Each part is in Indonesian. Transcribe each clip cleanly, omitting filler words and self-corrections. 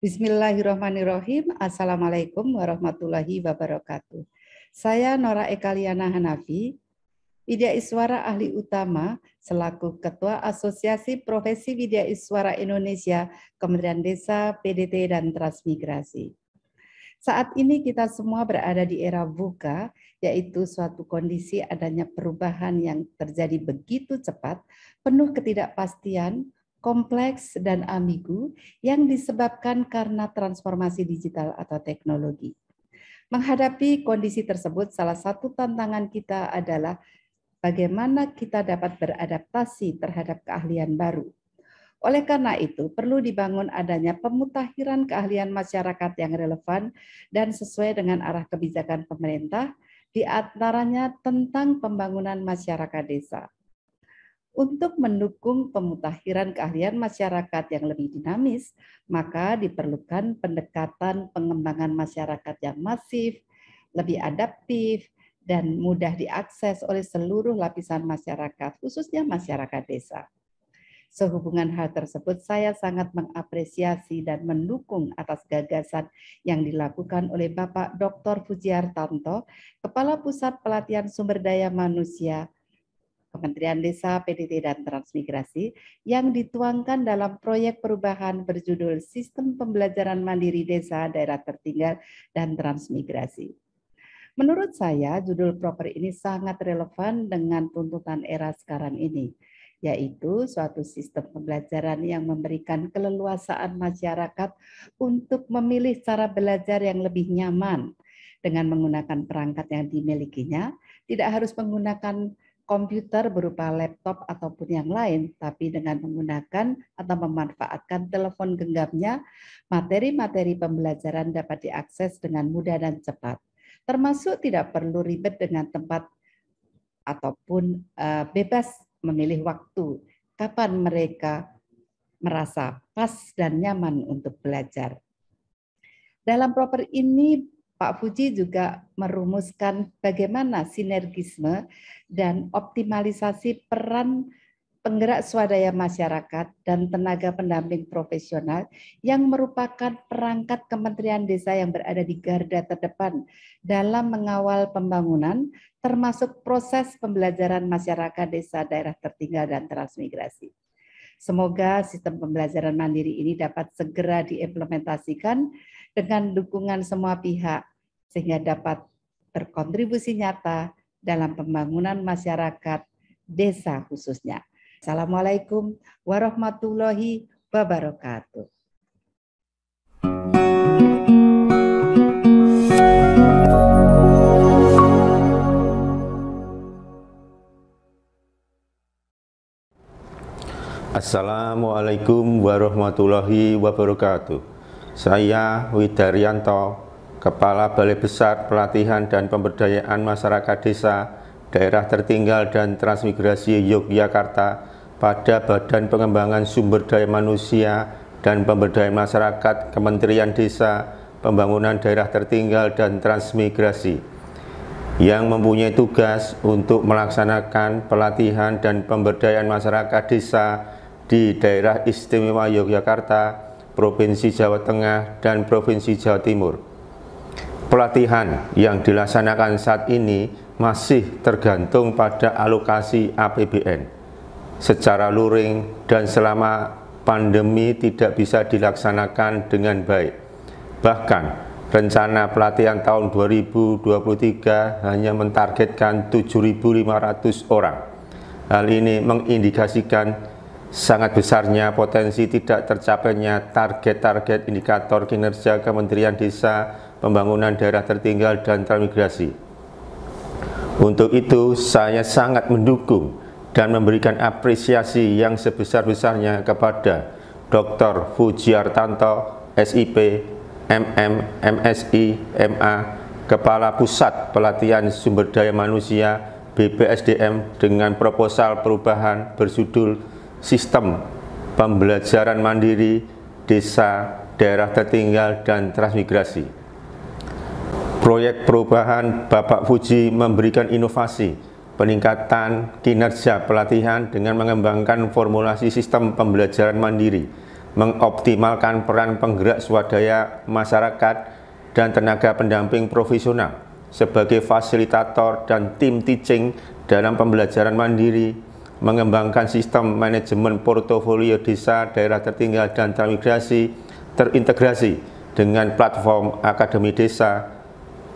Bismillahirrahmanirrahim. Assalamualaikum warahmatullahi wabarakatuh. Saya Nora Ekaliana Hanafi, Widya Iswara Ahli Utama, selaku Ketua Asosiasi Profesi Widya Iswara Indonesia, Kementerian Desa, PDT, dan Transmigrasi. Saat ini kita semua berada di era VUCA, yaitu suatu kondisi adanya perubahan yang terjadi begitu cepat, penuh ketidakpastian, kompleks, dan ambigu yang disebabkan karena transformasi digital atau teknologi. Menghadapi kondisi tersebut, salah satu tantangan kita adalah bagaimana kita dapat beradaptasi terhadap keahlian baru. Oleh karena itu, perlu dibangun adanya pemutakhiran keahlian masyarakat yang relevan dan sesuai dengan arah kebijakan pemerintah, di antaranya tentang pembangunan masyarakat desa. Untuk mendukung pemutakhiran keahlian masyarakat yang lebih dinamis, maka diperlukan pendekatan pengembangan masyarakat yang masif, lebih adaptif, dan mudah diakses oleh seluruh lapisan masyarakat, khususnya masyarakat desa. Sehubungan hal tersebut, saya sangat mengapresiasi dan mendukung atas gagasan yang dilakukan oleh Bapak Dr. Fujiartanto, Kepala Pusat Pelatihan Sumber Daya Manusia, Kementerian Desa, PDT, dan Transmigrasi, yang dituangkan dalam proyek perubahan berjudul Sistem Pembelajaran Mandiri Desa, Daerah Tertinggal, dan Transmigrasi. Menurut saya, judul proper ini sangat relevan dengan tuntutan era sekarang ini, yaitu suatu sistem pembelajaran yang memberikan keleluasaan masyarakat untuk memilih cara belajar yang lebih nyaman dengan menggunakan perangkat yang dimilikinya, tidak harus menggunakan komputer berupa laptop ataupun yang lain, tapi dengan menggunakan atau memanfaatkan telepon genggamnya, materi-materi pembelajaran dapat diakses dengan mudah dan cepat, termasuk tidak perlu ribet dengan tempat ataupun bebas memilih waktu kapan mereka merasa pas dan nyaman untuk belajar. Dalam proper ini, Pak Fuji juga merumuskan bagaimana sinergisme dan optimalisasi peran penggerak swadaya masyarakat dan tenaga pendamping profesional yang merupakan perangkat Kementerian Desa yang berada di garda terdepan dalam mengawal pembangunan, termasuk proses pembelajaran masyarakat desa, daerah tertinggal, dan transmigrasi. Semoga sistem pembelajaran mandiri ini dapat segera diimplementasikan dengan dukungan semua pihak, sehingga dapat berkontribusi nyata dalam pembangunan masyarakat desa khususnya. Assalamualaikum warahmatullahi wabarakatuh. Assalamualaikum warahmatullahi wabarakatuh. Saya Widaryanto, Kepala Balai Besar Pelatihan dan Pemberdayaan Masyarakat Desa, Daerah Tertinggal dan Transmigrasi Yogyakarta, pada Badan Pengembangan Sumber Daya Manusia dan Pemberdayaan Masyarakat Kementerian Desa, Pembangunan Daerah Tertinggal dan Transmigrasi, yang mempunyai tugas untuk melaksanakan pelatihan dan pemberdayaan masyarakat desa di Daerah Istimewa Yogyakarta, Provinsi Jawa Tengah, dan Provinsi Jawa Timur. Pelatihan yang dilaksanakan saat ini masih tergantung pada alokasi APBN. Secara luring dan selama pandemi tidak bisa dilaksanakan dengan baik. Bahkan rencana pelatihan tahun 2023 hanya mentargetkan 7.500 orang. Hal ini mengindikasikan sangat besarnya potensi tidak tercapainya target-target indikator kinerja Kementerian Desa, Pembangunan Daerah Tertinggal, dan Transmigrasi. Untuk itu, saya sangat mendukung dan memberikan apresiasi yang sebesar-besarnya kepada Dr. Fujiartanto, SIP, MM, MSI, MA, Kepala Pusat Pelatihan Sumber Daya Manusia, BPSDM, dengan proposal perubahan berjudul Sistem Pembelajaran Mandiri Desa, Daerah Tertinggal, dan Transmigrasi. Proyek perubahan Bapak Fuji memberikan inovasi peningkatan kinerja pelatihan dengan mengembangkan formulasi sistem pembelajaran mandiri mengoptimalkan peran penggerak swadaya masyarakat dan tenaga pendamping profesional sebagai fasilitator dan tim teaching dalam pembelajaran mandiri, mengembangkan sistem manajemen portofolio desa daerah tertinggal dan transmigrasi terintegrasi dengan platform Akademi Desa,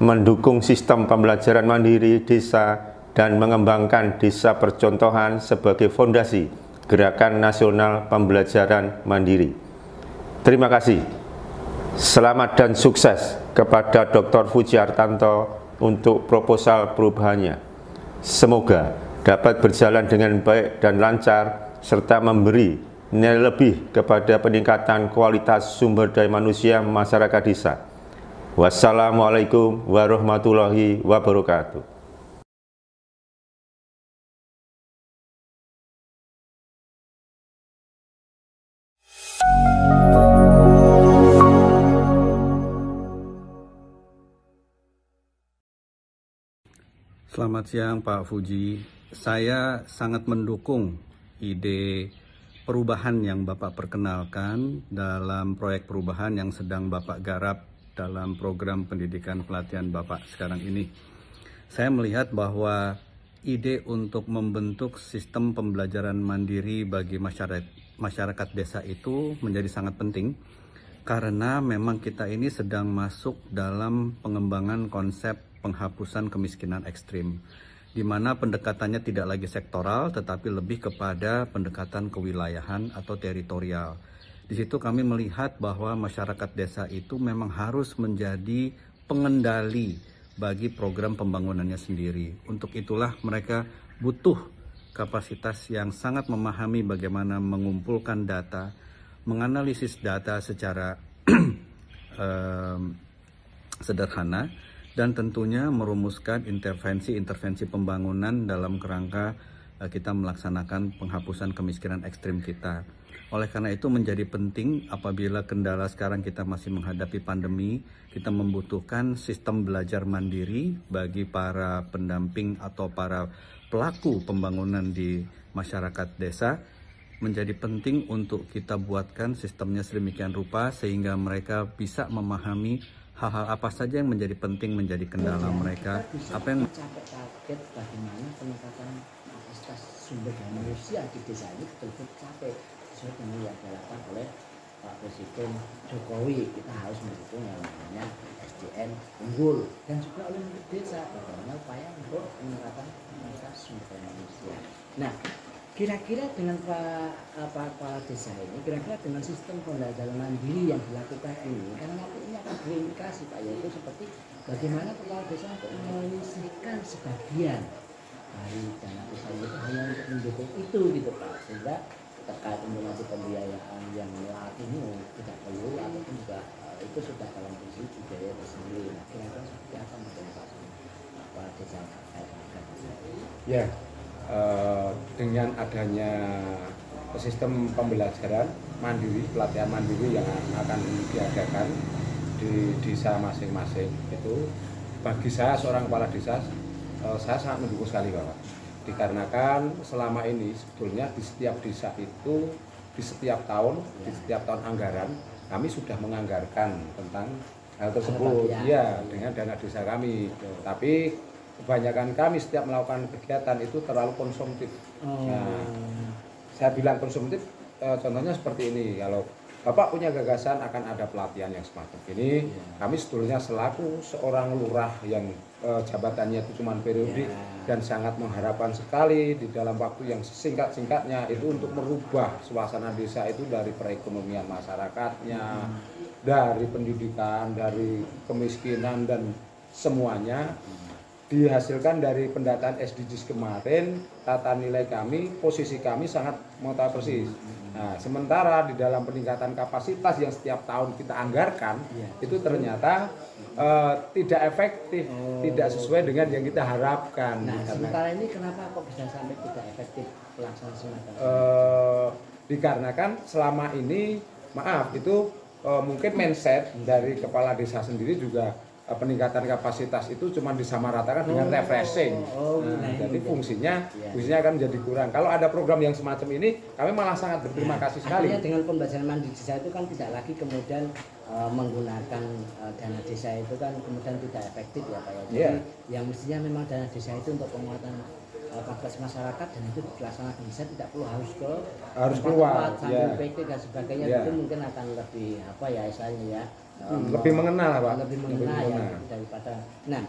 mendukung sistem pembelajaran mandiri desa, dan mengembangkan desa percontohan sebagai fondasi Gerakan Nasional Pembelajaran Mandiri. Terima kasih. Selamat dan sukses kepada Dr. Fujiartanto untuk proposal perubahannya. Semoga dapat berjalan dengan baik dan lancar, serta memberi nilai lebih kepada peningkatan kualitas sumber daya manusia masyarakat desa. Wassalamualaikum warahmatullahi wabarakatuh. Selamat siang Pak Fuji. Saya sangat mendukung ide perubahan yang Bapak perkenalkan dalam proyek perubahan yang sedang Bapak garap dalam program pendidikan pelatihan Bapak sekarang ini. Saya melihat bahwa ide untuk membentuk sistem pembelajaran mandiri bagi masyarakat desa itu menjadi sangat penting, karena memang kita ini sedang masuk dalam pengembangan konsep penghapusan kemiskinan ekstrim, di mana pendekatannya tidak lagi sektoral, tetapi lebih kepada pendekatan kewilayahan atau teritorial. Di situ kami melihat bahwa masyarakat desa itu memang harus menjadi pengendali bagi program pembangunannya sendiri. Untuk itulah mereka butuh kapasitas yang sangat memahami bagaimana mengumpulkan data, menganalisis data secara sederhana, dan tentunya merumuskan intervensi pembangunan dalam kerangka kita melaksanakan penghapusan kemiskinan ekstrim kita. Oleh karena itu menjadi penting apabila kendala sekarang kita masih menghadapi pandemi, kita membutuhkan sistem belajar mandiri bagi para pendamping atau para pelaku pembangunan di masyarakat desa. Menjadi penting untuk kita buatkan sistemnya sedemikian rupa sehingga mereka bisa memahami hal-hal apa saja yang menjadi penting menjadi kendala mereka. Apa yang mencapai target bagaimana peningkatan kapasitas sumber daya manusia di desa ini betul-betul tercapai sesuai dengan yang dilakukan oleh Pak Presiden Jokowi. Kita harus mendukung yang namanya SDM unggul dan juga oleh desa bagaimana upaya untuk peningkatan kapasitas sumber daya manusia. Nah, kira-kira dengan kepala desa ini, kira-kira dengan sistem pembelajaran mandiri yang dilakukan ini, karena nanti ini akan berimplikasi Pak, yaitu seperti bagaimana kepala desa untuk menyisihkan sebagian dari dana desa itu hanya untuk mendukung itu gitu Pak, sehingga terkait nanti pembiayaan yang ini tidak perlu ataupun juga itu sudah dalam posisi biaya tersendiri. Nah, kira-kira seperti apa menurut Pak kepala desa ya? Dengan adanya sistem pembelajaran mandiri, pelatihan mandiri yang akan diadakan di desa masing-masing itu, bagi saya seorang kepala desa, saya sangat mendukung sekali Bapak. Dikarenakan selama ini sebetulnya di setiap desa itu, di setiap tahun anggaran kami sudah menganggarkan tentang hal tersebut, ya, dengan dana desa kami. Tapi kebanyakan kami setiap melakukan kegiatan itu terlalu konsumtif. Nah, saya bilang konsumtif, contohnya seperti ini. Kalau Bapak punya gagasan akan ada pelatihan yang semacam ini, kami sebetulnya selaku seorang lurah yang jabatannya itu cuma periodik dan sangat mengharapkan sekali di dalam waktu yang singkat-singkatnya itu untuk merubah suasana desa itu dari perekonomian masyarakatnya, dari pendidikan, dari kemiskinan dan semuanya. Dihasilkan dari pendataan SDGs kemarin, tata nilai kami, posisi kami sangat mengetahui persis. Nah, sementara di dalam peningkatan kapasitas yang setiap tahun kita anggarkan, itu ternyata tidak efektif, tidak sesuai dengan yang kita harapkan. Nah, sementara ini kenapa kok bisa sampai tidak efektif pelaksanaan semacam dikarenakan selama ini, maaf, itu mungkin mindset dari kepala desa sendiri juga peningkatan kapasitas itu cuma disamaratakan dengan refreshing. Jadi fungsinya akan menjadi kurang. Kalau ada program yang semacam ini, kami malah sangat berterima kasih sekali. Artinya dengan pembelajaran mandiri desa itu kan tidak lagi kemudian menggunakan dana desa itu kan kemudian tidak efektif ya Pak ya. Jadi yang mestinya memang dana desa itu untuk penguatan kapasitas masyarakat dan itu dilaksanakan bisa tidak perlu harus keluar sambil PT dan sebagainya itu mungkin akan lebih apa ya istilahnya ya. Lebih mengenal Pak. Lebih mengenal ya daripada. Nah,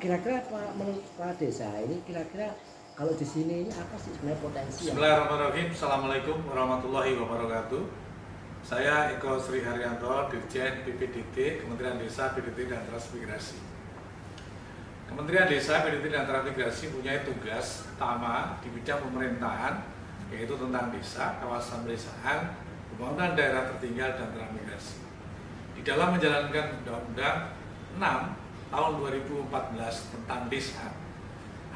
kira-kira menurut Pak Desa ini kira-kira kalau di sini ini apa sih sebenarnya potensi? Bismillahirrahmanirrahim. Assalamualaikum warahmatullahi wabarakatuh. Saya Eko Sri Haryanto, Dirjen PPDT, Kementerian Desa, PDT dan Transmigrasi. Kementerian Desa, PDT dan Transmigrasi punya tugas utama di bidang pemerintahan, yaitu tentang desa, kawasan pedesaan, pembangunan daerah tertinggal dan transmigrasi. Di dalam menjalankan Undang-Undang 6 tahun 2014 tentang desa,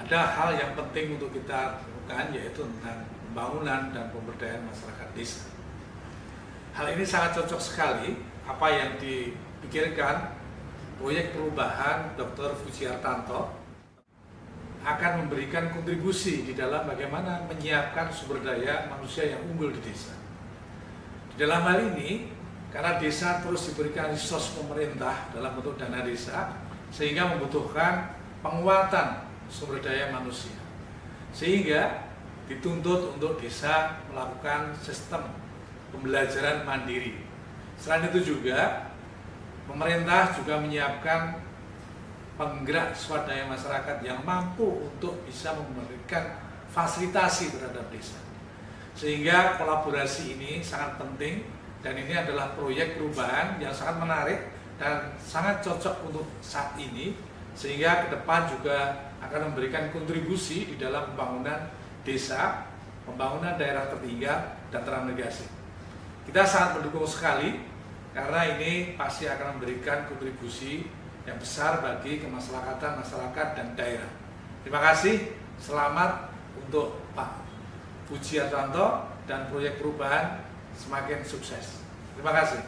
ada hal yang penting untuk kita lakukan, yaitu tentang pembangunan dan pemberdayaan masyarakat desa. Hal ini sangat cocok sekali apa yang dipikirkan proyek perubahan Dr. Fujiartanto akan memberikan kontribusi di dalam bagaimana menyiapkan sumber daya manusia yang unggul di desa. Di dalam hal ini, karena desa terus diberikan resource pemerintah dalam bentuk dana desa, sehingga membutuhkan penguatan sumber daya manusia. Sehingga dituntut untuk desa melakukan sistem pembelajaran mandiri. Selain itu juga, pemerintah juga menyiapkan penggerak swadaya masyarakat yang mampu untuk bisa memberikan fasilitasi terhadap desa. Sehingga kolaborasi ini sangat penting dan ini adalah proyek perubahan yang sangat menarik dan sangat cocok untuk saat ini, sehingga ke depan juga akan memberikan kontribusi di dalam pembangunan desa, pembangunan daerah tertinggal dan transmigrasi. Kita sangat mendukung sekali karena ini pasti akan memberikan kontribusi yang besar bagi kemasyarakatan masyarakat dan daerah. Terima kasih, selamat untuk Pak Fujiartanto dan proyek perubahan semakin sukses. Terima kasih.